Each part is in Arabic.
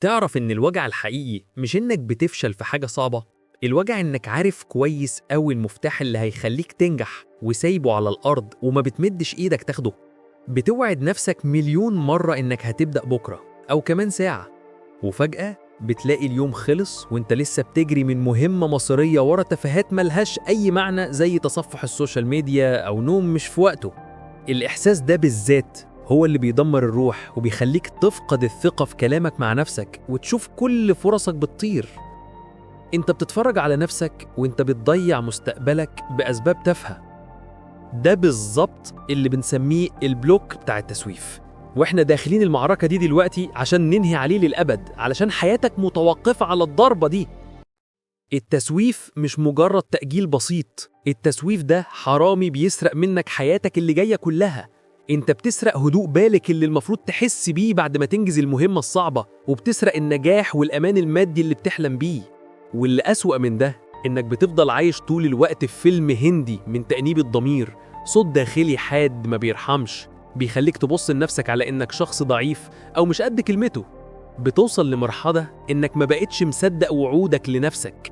تعرف إن الوجع الحقيقي مش إنك بتفشل في حاجة صعبة، الوجع إنك عارف كويس أوي المفتاح اللي هيخليك تنجح وسايبه على الأرض وما بتمدش إيدك تاخده. بتوعد نفسك مليون مرة إنك هتبدأ بكرة أو كمان ساعة، وفجأة بتلاقي اليوم خلص وإنت لسه بتجري من مهمة مصيرية ورا تفاهات ملهاش أي معنى زي تصفح السوشيال ميديا أو نوم مش في وقته. الإحساس ده بالذات هو اللي بيدمر الروح وبيخليك تفقد الثقة في كلامك مع نفسك وتشوف كل فرصك بتطير. انت بتتفرج على نفسك وانت بتضيع مستقبلك بأسباب تافهة. ده بالظبط اللي بنسميه البلوك بتاع التسويف، واحنا داخلين المعركة دي دلوقتي عشان ننهي عليه للأبد، علشان حياتك متوقفة على الضربة دي. التسويف مش مجرد تأجيل بسيط، التسويف ده حرامي بيسرق منك حياتك اللي جاية كلها. انت بتسرق هدوء بالك اللي المفروض تحس بيه بعد ما تنجز المهمة الصعبة، وبتسرق النجاح والأمان المادي اللي بتحلم بيه. واللي أسوأ من ده إنك بتفضل عايش طول الوقت في فيلم هندي من تأنيب الضمير، صوت داخلي حاد ما بيرحمش، بيخليك تبص لنفسك على إنك شخص ضعيف أو مش قد كلمته. بتوصل لمرحلة إنك ما بقتش مصدق وعودك لنفسك.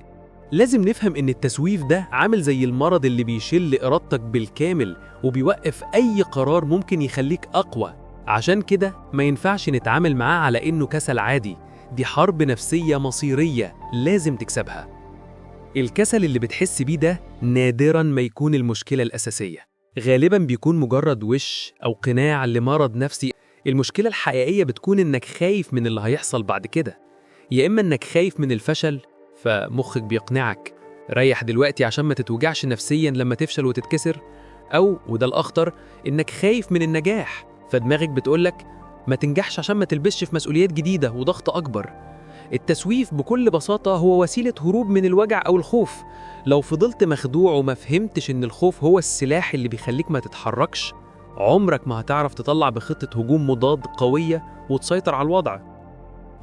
لازم نفهم إن التسويف ده عامل زي المرض اللي بيشل إرادتك بالكامل وبيوقف أي قرار ممكن يخليك أقوى. عشان كده ما ينفعش نتعامل معاه على إنه كسل عادي، دي حرب نفسية مصيرية لازم تكسبها. الكسل اللي بتحس بيه ده نادراً ما يكون المشكلة الأساسية، غالباً بيكون مجرد وش أو قناع لمرض نفسي. المشكلة الحقيقية بتكون إنك خايف من اللي هيحصل بعد كده، يا إما إنك خايف من الفشل فمخك بيقنعك ريح دلوقتي عشان ما تتوجعش نفسياً لما تفشل وتتكسر، أو وده الأخطر إنك خايف من النجاح فدماغك بتقولك ما تنجحش عشان ما تلبسش في مسؤوليات جديدة وضغط أكبر. التسويف بكل بساطة هو وسيلة هروب من الوجع أو الخوف. لو فضلت مخدوع وما فهمتش إن الخوف هو السلاح اللي بيخليك ما تتحركش، عمرك ما هتعرف تطلع بخطة هجوم مضاد قوية وتسيطر على الوضع.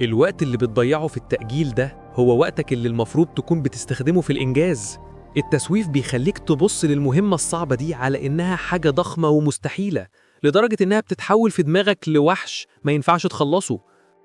الوقت اللي بتضيعه في التأجيل ده هو وقتك اللي المفروض تكون بتستخدمه في الإنجاز. التسويف بيخليك تبص للمهمة الصعبة دي على إنها حاجة ضخمة ومستحيلة، لدرجة إنها بتتحول في دماغك لوحش ما ينفعش تخلصه.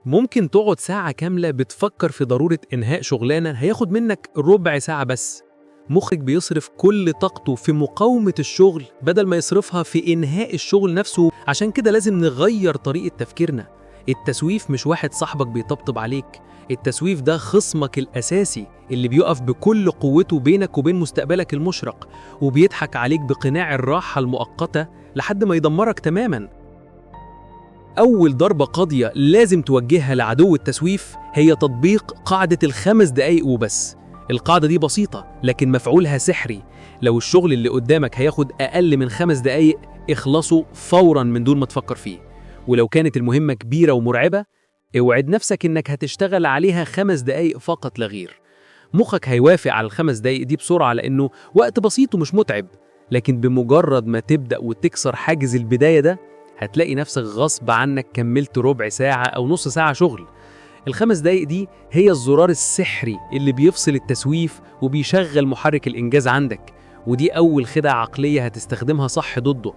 ممكن تقعد ساعة كاملة بتفكر في ضرورة إنهاء شغلانة هياخد منك ربع ساعة بس. مخك بيصرف كل طاقته في مقاومة الشغل بدل ما يصرفها في إنهاء الشغل نفسه. عشان كده لازم نغير طريقة تفكيرنا. التسويف مش واحد صاحبك بيطبطب عليك، التسويف ده خصمك الأساسي اللي بيقف بكل قوته بينك وبين مستقبلك المشرق، وبيضحك عليك بقناع الراحة المؤقتة لحد ما يدمرك تماماً. أول ضربة قاضية لازم توجهها لعدو التسويف هي تطبيق قاعدة ال5 دقايق وبس. القاعدة دي بسيطة لكن مفعولها سحري. لو الشغل اللي قدامك هياخد أقل من 5 دقايق اخلصه فوراً من دون ما تفكر فيه. ولو كانت المهمة كبيرة ومرعبة، اوعد نفسك إنك هتشتغل عليها 5 دقايق فقط لا غير. مخك هيوافق على ال5 دقايق دي بسرعة لأنه وقت بسيط ومش متعب، لكن بمجرد ما تبدأ وتكسر حاجز البداية ده هتلاقي نفسك غصب عنك كملت ربع ساعة أو نص ساعة شغل. ال5 دقايق دي هي الزرار السحري اللي بيفصل التسويف وبيشغل محرك الإنجاز عندك، ودي أول خدعة عقلية هتستخدمها صح ضده.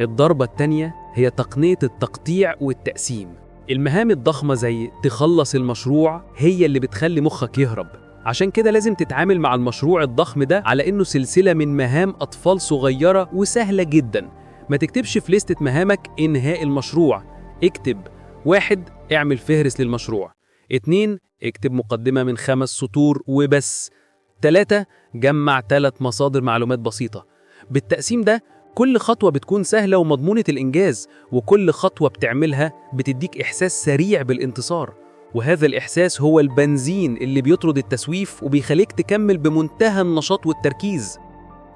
الضربة التانية هي تقنية التقطيع والتقسيم. المهام الضخمة زي تخلص المشروع هي اللي بتخلي مخك يهرب. عشان كده لازم تتعامل مع المشروع الضخم ده على إنه سلسلة من مهام أطفال صغيرة وسهلة جداً. ما تكتبش في لستة مهامك إنهاء المشروع، اكتب 1 اعمل فهرس للمشروع، 2 اكتب مقدمة من 5 سطور وبس، 3 جمع 3 مصادر معلومات بسيطة. بالتقسيم ده كل خطوة بتكون سهلة ومضمونة الإنجاز، وكل خطوة بتعملها بتديك إحساس سريع بالانتصار، وهذا الإحساس هو البنزين اللي بيطرد التسويف وبيخليك تكمل بمنتهى النشاط والتركيز.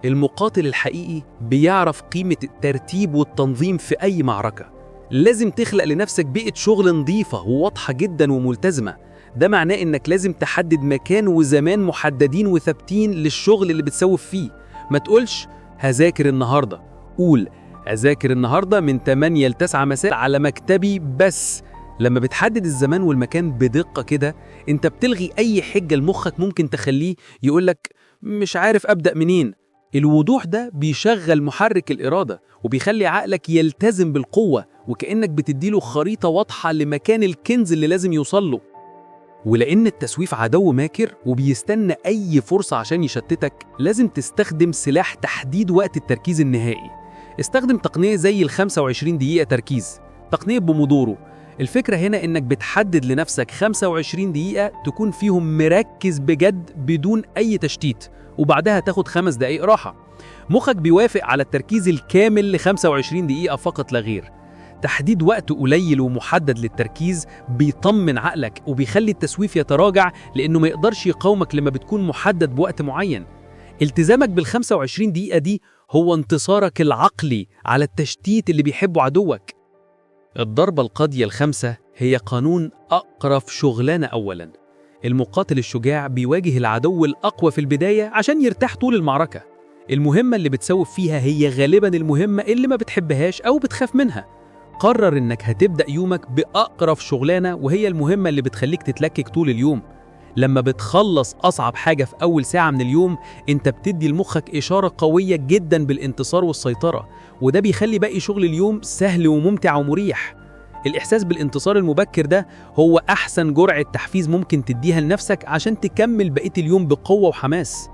المقاتل الحقيقي بيعرف قيمة الترتيب والتنظيم في أي معركة. لازم تخلق لنفسك بيئة شغل نظيفة وواضحة جدا وملتزمة. ده معناه إنك لازم تحدد مكان وزمان محددين وثابتين للشغل اللي بتسوف فيه. ما تقولش هذاكر النهاردة، قول هذاكر النهاردة من 8 ل 9 مساء على مكتبي بس. لما بتحدد الزمان والمكان بدقة كده انت بتلغي أي حجة لمخك ممكن تخليه يقولك مش عارف أبدأ منين. الوضوح ده بيشغل محرك الإرادة وبيخلي عقلك يلتزم بالقوة، وكأنك بتديله خريطة واضحة لمكان الكنز اللي لازم يوصله. ولأن التسويف عدو ماكر وبيستنى أي فرصة عشان يشتتك، لازم تستخدم سلاح تحديد وقت التركيز النهائي. استخدم تقنية زي 25 دقيقة تركيز، تقنية بومودورو. الفكرة هنا إنك بتحدد لنفسك 25 دقيقة تكون فيهم مركز بجد بدون أي تشتيت، وبعدها تاخد 5 دقايق راحة. مخك بيوافق على التركيز الكامل ل 25 دقيقة فقط لا غير. تحديد وقت قليل ومحدد للتركيز بيطمن عقلك وبيخلي التسويف يتراجع، لأنه ما يقدرش يقاومك لما بتكون محدد بوقت معين. التزامك بال25 دقيقة دي هو انتصارك العقلي على التشتيت اللي بيحبه عدوك. الضربة القاضية الخامسة هي قانون أقرف شغلانة أولاً. المقاتل الشجاع بيواجه العدو الأقوى في البداية عشان يرتاح طول المعركة. المهمة اللي بتسوف فيها هي غالباً المهمة اللي ما بتحبهاش أو بتخاف منها. قرر إنك هتبدأ يومك بأقرف شغلانة، وهي المهمة اللي بتخليك تتلكك طول اليوم. لما بتخلص أصعب حاجة في أول ساعة من اليوم، أنت بتدي لمخك إشارة قوية جدا بالانتصار والسيطرة، وده بيخلي باقي شغل اليوم سهل وممتع ومريح. الإحساس بالانتصار المبكر ده هو أحسن جرعة تحفيز ممكن تديها لنفسك عشان تكمل بقية اليوم بقوة وحماس.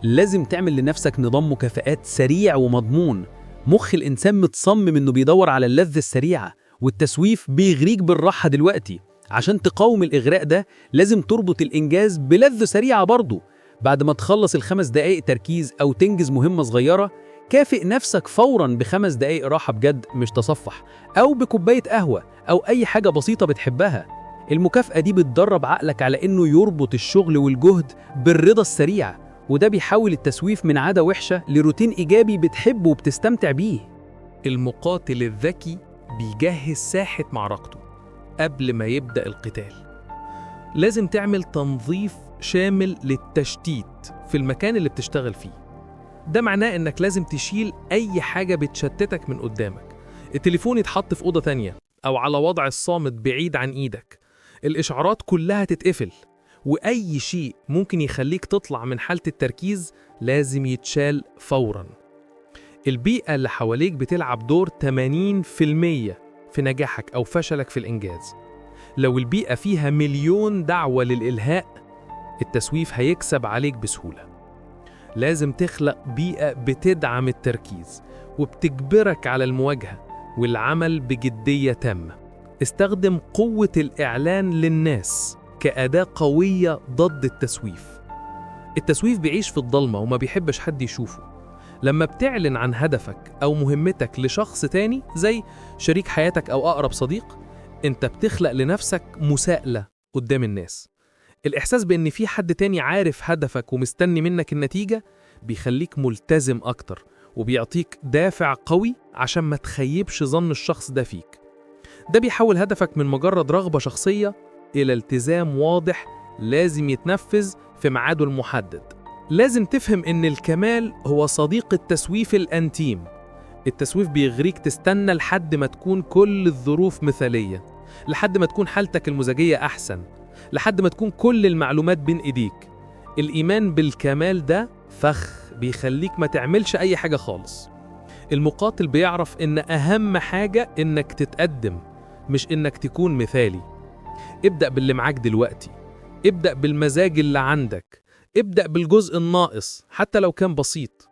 لازم تعمل لنفسك نظام مكافآت سريع ومضمون. مخ الإنسان متصمم إنه بيدور على اللذة السريعة، والتسويف بيغريك بالراحة دلوقتي. عشان تقاوم الإغراء ده لازم تربط الإنجاز بلذة سريعة برضه. بعد ما تخلص ال5 دقايق تركيز أو تنجز مهمة صغيرة، كافئ نفسك فوراً ب5 دقايق راحة بجد مش تصفح، أو بكوباية قهوة أو أي حاجة بسيطة بتحبها. المكافأة دي بتدرب عقلك على إنه يربط الشغل والجهد بالرضا السريع، وده بيحول التسويف من عادة وحشة لروتين إيجابي بتحبه وبتستمتع بيه. المقاتل الذكي بيجهز ساحة معركته قبل ما يبدأ القتال. لازم تعمل تنظيف شامل للتشتيت في المكان اللي بتشتغل فيه. ده معناه إنك لازم تشيل أي حاجة بتشتتك من قدامك. التليفون يتحط في أوضة تانية أو على وضع الصامت بعيد عن إيدك. الإشعارات كلها تتقفل، وأي شيء ممكن يخليك تطلع من حالة التركيز لازم يتشال فوراً. البيئة اللي حواليك بتلعب دور 80% في نجاحك أو فشلك في الإنجاز. لو البيئة فيها مليون دعوة للإلهاء، التسويف هيكسب عليك بسهولة. لازم تخلق بيئة بتدعم التركيز وبتجبرك على المواجهة والعمل بجدية تامة. استخدم قوة الإعلان للناس كأداة قوية ضد التسويف. التسويف بيعيش في الضلمة وما بيحبش حد يشوفه. لما بتعلن عن هدفك أو مهمتك لشخص تاني زي شريك حياتك أو أقرب صديق، أنت بتخلق لنفسك مساءلة قدام الناس. الإحساس بأن في حد تاني عارف هدفك ومستني منك النتيجة بيخليك ملتزم أكتر، وبيعطيك دافع قوي عشان ما تخيبش ظن الشخص ده فيك. ده بيحول هدفك من مجرد رغبة شخصية إلى التزام واضح لازم يتنفذ في ميعاده المحدد. لازم تفهم إن الكمال هو صديق التسويف الأنتيم. التسويف بيغريك تستنى لحد ما تكون كل الظروف مثالية، لحد ما تكون حالتك المزاجية أحسن، لحد ما تكون كل المعلومات بين إيديك. الإيمان بالكمال ده فخ بيخليك ما تعملش أي حاجة خالص. المقاتل بيعرف إن أهم حاجة إنك تتقدم، مش إنك تكون مثالي. ابدأ باللي معاك دلوقتي، ابدأ بالمزاج اللي عندك، ابدأ بالجزء الناقص حتى لو كان بسيط.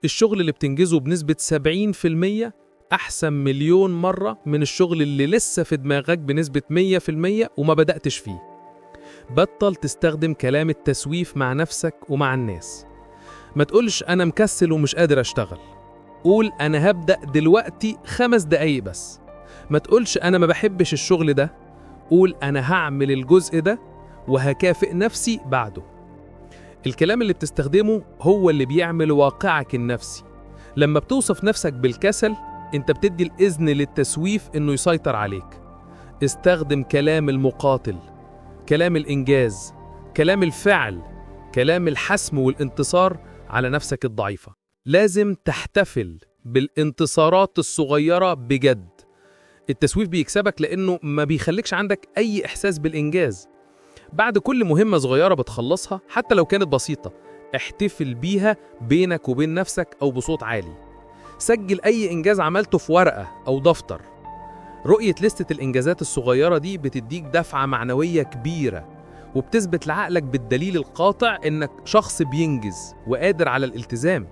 الشغل اللي بتنجزه بنسبة 70% أحسن مليون مرة من الشغل اللي لسه في دماغك بنسبة 100% وما بدأتش فيه. بطل تستخدم كلام التسويف مع نفسك ومع الناس. ما تقولش أنا مكسل ومش قادر أشتغل. قول أنا هبدأ دلوقتي 5 دقايق بس. ما تقولش أنا ما بحبش الشغل ده. قول أنا هعمل الجزء ده وهكافئ نفسي بعده. الكلام اللي بتستخدمه هو اللي بيعمل واقعك النفسي. لما بتوصف نفسك بالكسل، انت بتدي الإذن للتسويف انه يسيطر عليك. استخدم كلام المقاتل، كلام الإنجاز، كلام الفعل، كلام الحسم والانتصار على نفسك الضعيفة. لازم تحتفل بالانتصارات الصغيرة بجد. التسويف بيكسبك لأنه ما بيخليكش عندك أي إحساس بالإنجاز. بعد كل مهمة صغيرة بتخلصها حتى لو كانت بسيطة، احتفل بيها بينك وبين نفسك أو بصوت عالي. سجل أي إنجاز عملته في ورقة أو دفتر. رؤية لستة الإنجازات الصغيرة دي بتديك دفعة معنوية كبيرة، وبتثبت لعقلك بالدليل القاطع إنك شخص بينجز وقادر على الالتزام.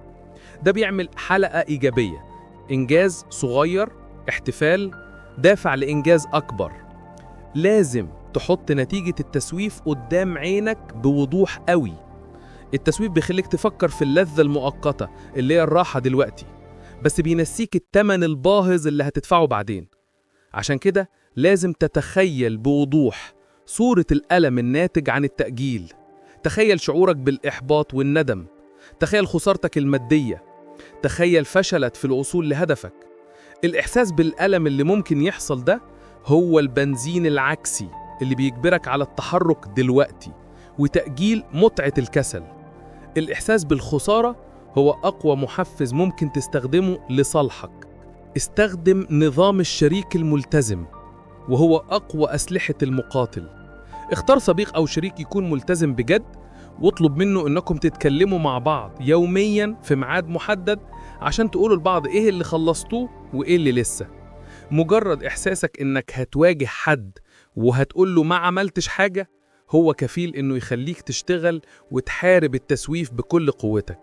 ده بيعمل حلقة إيجابية، إنجاز صغير، احتفال، دافع لإنجاز أكبر. لازم تحط نتيجة التسويف قدام عينك بوضوح قوي. التسويف بيخليك تفكر في اللذة المؤقتة اللي هي الراحة دلوقتي، بس بينسيك التمن الباهظ اللي هتدفعه بعدين. عشان كده لازم تتخيل بوضوح صورة الألم الناتج عن التأجيل. تخيل شعورك بالإحباط والندم، تخيل خسارتك المادية، تخيل فشلت في الوصول لهدفك. الإحساس بالألم اللي ممكن يحصل ده هو البنزين العكسي اللي بيجبرك على التحرك دلوقتي وتأجيل متعة الكسل. الإحساس بالخسارة هو أقوى محفز ممكن تستخدمه لصالحك. استخدم نظام الشريك الملتزم، وهو أقوى أسلحة المقاتل. اختار صديق أو شريك يكون ملتزم بجد، واطلب منه إنكم تتكلموا مع بعض يومياً في ميعاد محدد عشان تقولوا لبعض إيه اللي خلصتوه وإيه اللي لسه. مجرد إحساسك إنك هتواجه حد وهتقول له ما عملتش حاجة هو كفيل إنه يخليك تشتغل وتحارب التسويف بكل قوتك.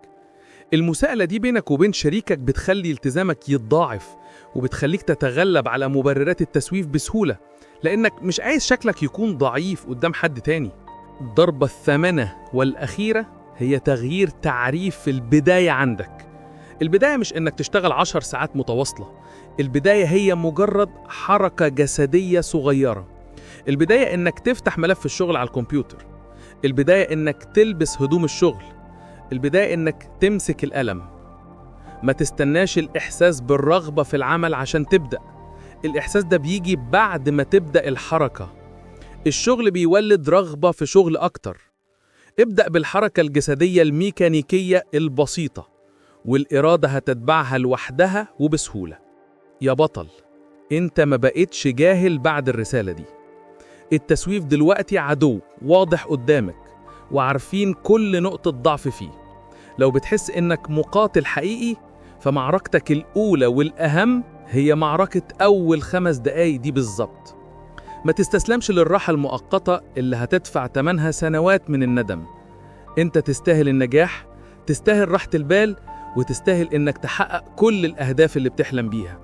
المساءلة دي بينك وبين شريكك بتخلي التزامك يتضاعف، وبتخليك تتغلب على مبررات التسويف بسهولة، لأنك مش عايز شكلك يكون ضعيف قدام حد تاني. الضربة الثامنة والأخيرة هي تغيير تعريف في البداية عندك. البداية مش إنك تشتغل 10 ساعات متواصلة. البداية هي مجرد حركة جسدية صغيرة. البداية إنك تفتح ملف الشغل على الكمبيوتر. البداية إنك تلبس هدوم الشغل. البداية إنك تمسك القلم. ما تستناش الإحساس بالرغبة في العمل عشان تبدأ. الإحساس ده بيجي بعد ما تبدأ الحركة. الشغل بيولد رغبة في شغل أكتر. ابدأ بالحركة الجسدية الميكانيكية البسيطة، والإرادة هتتبعها لوحدها وبسهولة. يا بطل، انت ما بقيتش جاهل بعد الرسالة دي. التسويف دلوقتي عدو واضح قدامك، وعارفين كل نقطة ضعف فيه. لو بتحس انك مقاتل حقيقي، فمعركتك الأولى والأهم هي معركة أول 5 دقايق دي بالظبط. ما تستسلمش للراحة المؤقتة اللي هتدفع تمنها سنوات من الندم. انت تستاهل النجاح، تستاهل راحة البال، وتستاهل انك تحقق كل الأهداف اللي بتحلم بيها.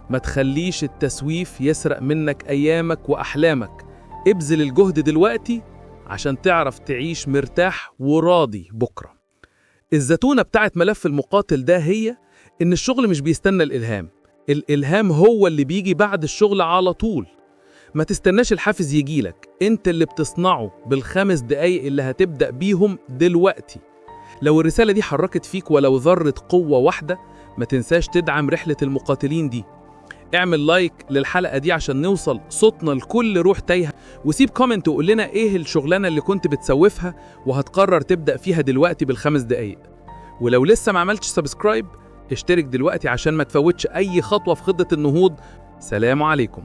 ما تخليش التسويف يسرق منك أيامك وأحلامك. ابذل الجهد دلوقتي عشان تعرف تعيش مرتاح وراضي بكرة. الزتونة بتاعت ملف المقاتل ده هي إن الشغل مش بيستنى الإلهام. الإلهام هو اللي بيجي بعد الشغل على طول. ما تستناش الحافز يجيلك، انت اللي بتصنعه بال5 دقايق اللي هتبدأ بيهم دلوقتي. لو الرسالة دي حركت فيك ولو ذرة قوة واحدة، ما تنساش تدعم رحلة المقاتلين دي. اعمل لايك للحلقة دي عشان نوصل صوتنا لكل روح تايهة، وسيب كومنت وقول لنا ايه الشغلانة اللي كنت بتسوفها وهتقرر تبدأ فيها دلوقتي بال5 دقايق. ولو لسه ما عملتش سبسكرايب، اشترك دلوقتي عشان ما تفوتش اي خطوة في خطة النهوض. سلام عليكم.